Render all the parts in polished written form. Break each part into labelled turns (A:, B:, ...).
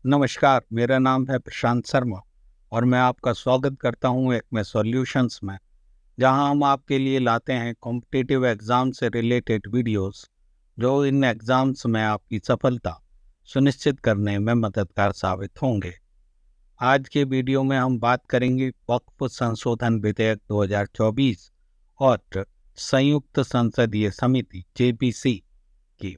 A: नमस्कार, मेरा नाम है प्रशांत शर्मा और मैं आपका स्वागत करता हूं एक में सॉल्यूशंस में, जहां हम आपके लिए लाते हैं कॉम्पिटिटिव एग्ज़ाम से रिलेटेड वीडियोस, जो इन एग्ज़ाम्स में आपकी सफलता सुनिश्चित करने में मददगार साबित होंगे। आज के वीडियो में हम बात करेंगे वक्फ संशोधन विधेयक 2024 और संयुक्त संसदीय समिति जेपीसी की।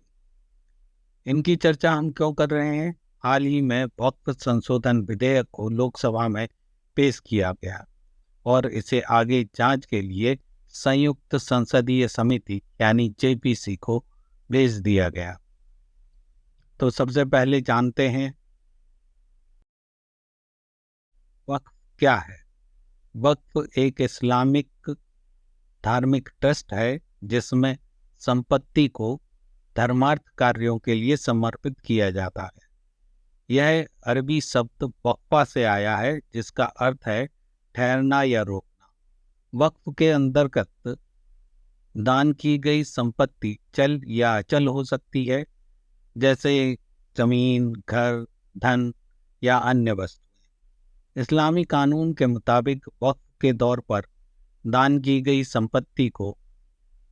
A: इनकी चर्चा हम क्यों कर रहे हैं? हाल ही में वक्फ संशोधन विधेयक को लोकसभा में पेश किया गया और इसे आगे जांच के लिए संयुक्त संसदीय समिति यानी जेपीसी को भेज दिया गया। तो सबसे पहले जानते हैं वक्फ क्या है। वक्फ एक इस्लामिक धार्मिक ट्रस्ट है जिसमें संपत्ति को धर्मार्थ कार्यों के लिए समर्पित किया जाता है। यह अरबी शब्द वक्फा से आया है जिसका अर्थ है ठहरना या रोकना। वक्फ के अंतर्गत दान की गई संपत्ति चल या अचल हो सकती है, जैसे जमीन, घर, धन या अन्य वस्तुएं। इस्लामी कानून के मुताबिक वक्फ के तौर पर दान की गई संपत्ति को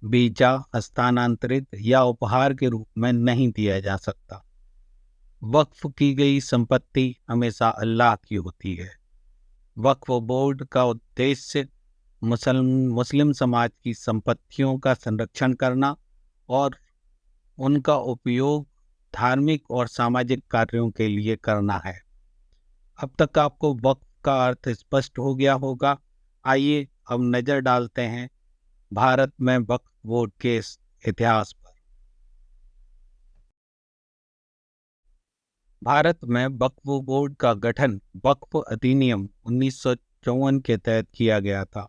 A: बेचा, हस्तांतरित या उपहार के रूप में नहीं दिया जा सकता। वक्फ की गई संपत्ति हमेशा अल्लाह की होती है। वक्फ बोर्ड का उद्देश्य मुस्लिम समाज की संपत्तियों का संरक्षण करना और उनका उपयोग धार्मिक और सामाजिक कार्यों के लिए करना है। अब तक आपको वक्फ का अर्थ स्पष्ट हो गया होगा। आइए अब नज़र डालते हैं भारत में वक्फ बोर्ड के इतिहास पर। भारत में वक्फ बोर्ड का गठन वक्फ अधिनियम 1954 के तहत किया गया था।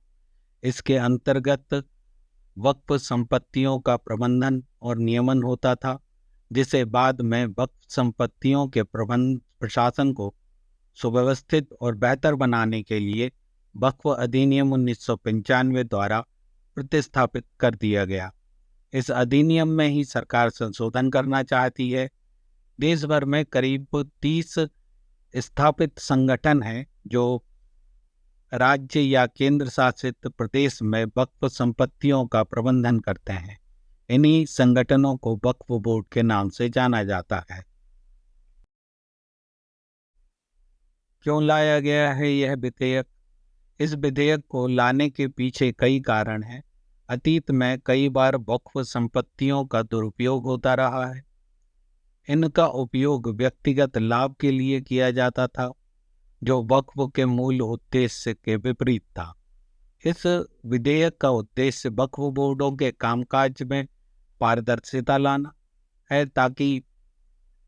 A: इसके अंतर्गत वक्फ संपत्तियों का प्रबंधन और नियमन होता था, जिसे बाद में वक्फ संपत्तियों के प्रशासन को सुव्यवस्थित और बेहतर बनाने के लिए वक्फ अधिनियम 1995 द्वारा प्रतिस्थापित कर दिया गया। इस अधिनियम में ही सरकार संशोधन करना चाहती है। देश भर में करीब 30 स्थापित संगठन हैं जो राज्य या केंद्र शासित प्रदेश में वक्फ संपत्तियों का प्रबंधन करते हैं। इन्हीं संगठनों को वक्फ बोर्ड के नाम से जाना जाता है। क्यों लाया गया है यह विधेयक? इस विधेयक को लाने के पीछे कई कारण हैं। अतीत में कई बार वक्फ संपत्तियों का दुरुपयोग होता रहा है। इनका उपयोग व्यक्तिगत लाभ के लिए किया जाता था, जो वक्फ के मूल उद्देश्य के विपरीत था। इस विधेयक का उद्देश्य वक्फ बोर्डों के कामकाज में पारदर्शिता लाना है, ताकि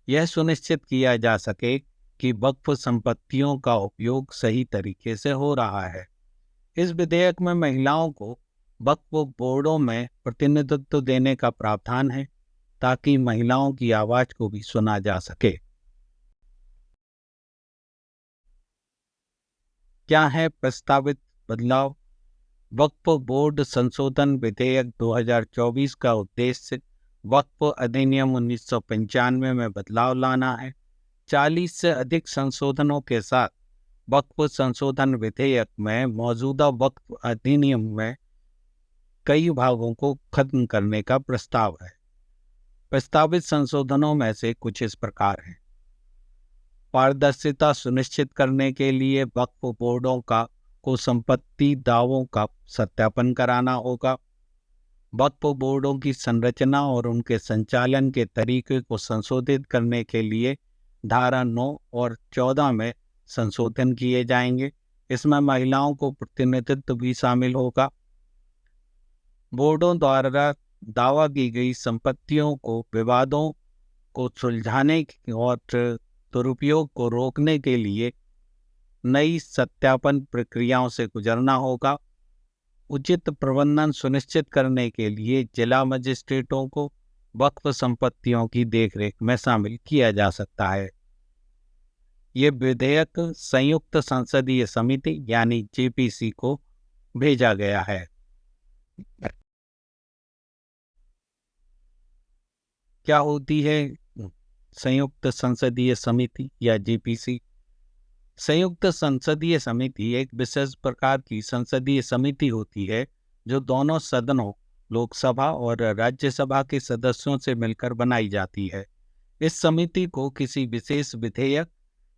A: यह सुनिश्चित किया जा सके कि वक्फ संपत्तियों का उपयोग सही तरीके से हो रहा है। इस विधेयक में महिलाओं को वक्फ बोर्डों में प्रतिनिधित्व देने का प्रावधान है, ताकि महिलाओं की आवाज को भी सुना जा सके। क्या है प्रस्तावित बदलाव? वक्फ बोर्ड संशोधन विधेयक 2024 का उद्देश्य वक्फ अधिनियम 1995 में बदलाव लाना है। 40 से अधिक संशोधनों के साथ वक्फ संशोधन विधेयक में मौजूदा वक्फ अधिनियम में कई भागों को खत्म करने का प्रस्ताव है। प्रस्तावित संशोधनों में से कुछ इस प्रकार हैं। पारदर्शिता सुनिश्चित करने के लिए वक्फ बोर्डों को संपत्ति दावों का सत्यापन कराना होगा। वक्फ बोर्डों की संरचना और उनके संचालन के तरीके को संशोधित करने के लिए धारा 9 और 14 में संशोधन किए जाएंगे। इसमें महिलाओं को प्रतिनिधित्व भी शामिल होगा। बोर्डों द्वारा दावा की गई संपत्तियों को विवादों को सुलझाने और दुरुपयोग को रोकने के लिए नई सत्यापन प्रक्रियाओं से गुजरना होगा। उचित प्रबंधन सुनिश्चित करने के लिए जिला मजिस्ट्रेटों को वक्फ संपत्तियों की देखरेख में शामिल किया जा सकता है। ये विधेयक संयुक्त संसदीय समिति यानी जेपीसी को भेजा गया है। क्या होती है संयुक्त संसदीय समिति या जेपीसी। संयुक्त संसदीय समिति एक विशेष प्रकार की संसदीय समिति होती है जो दोनों सदनों, लोकसभा और राज्यसभा के सदस्यों से मिलकर बनाई जाती है। इस समिति को किसी विशेष विधेयक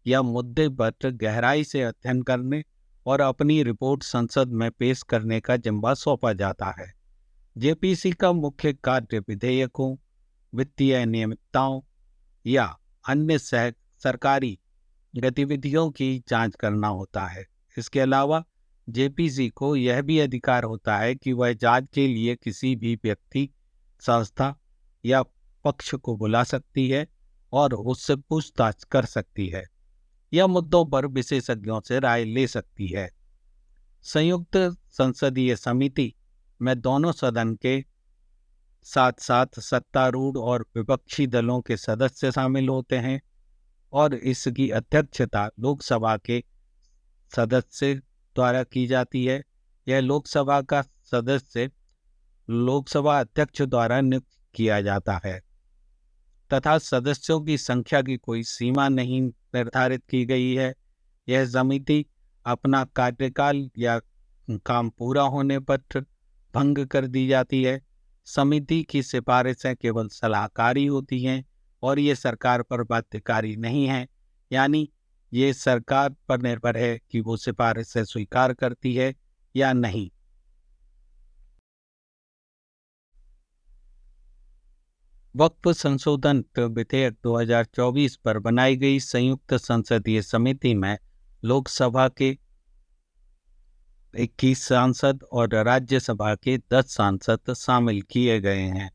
A: या मुद्दे पर गहराई से अध्ययन करने और अपनी रिपोर्ट संसद में पेश करने का जिम्मा सौंपा जाता है। जेपीसी का मुख्य कार्य विधेयकों, वित्तीय अनियमितताओं या अन्य सरकारी गतिविधियों की जांच करना होता है। इसके अलावा जेपीसी को यह भी अधिकार होता है कि वह जांच के लिए किसी भी व्यक्ति, संस्था या पक्ष को बुला सकती है और उससे पूछताछ कर सकती है या मुद्दों पर विशेषज्ञों से राय ले सकती है। संयुक्त संसदीय समिति में दोनों सदन के साथ साथ सत्तारूढ़ और विपक्षी दलों के सदस्य शामिल होते हैं और इसकी अध्यक्षता लोकसभा के सदस्य द्वारा की जाती है। यह लोकसभा का सदस्य लोकसभा अध्यक्ष द्वारा नियुक्त किया जाता है तथा सदस्यों की संख्या की कोई सीमा नहीं निर्धारित की गई है। यह समिति अपना कार्यकाल या काम पूरा होने पर भंग कर दी जाती है। समिति की सिफारिशें केवल सलाहकारी होती हैं और ये सरकार पर बाध्यकारी नहीं है, यानी ये सरकार पर निर्भर है कि वो सिफारिशें स्वीकार करती है या नहीं। वक्फ संशोधन विधेयक 2024 पर बनाई गई संयुक्त संसदीय समिति में लोकसभा के 21 सांसद और राज्यसभा के 10 सांसद शामिल किए गए हैं।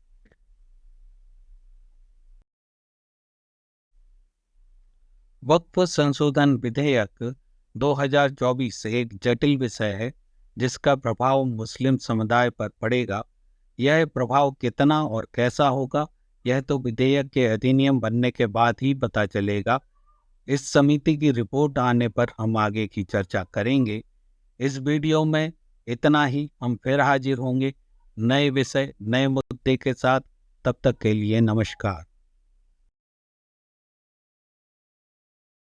A: वक्फ संशोधन विधेयक 2024 एक जटिल विषय है जिसका प्रभाव मुस्लिम समुदाय पर पड़ेगा। यह प्रभाव कितना और कैसा होगा, यह तो विधेयक के अधिनियम बनने के बाद ही पता चलेगा। इस समिति की रिपोर्ट आने पर हम आगे की चर्चा करेंगे। इस वीडियो में इतना ही। हम फिर हाजिर होंगे नए विषय, नए मुद्दे के साथ। तब तक के लिए नमस्कार।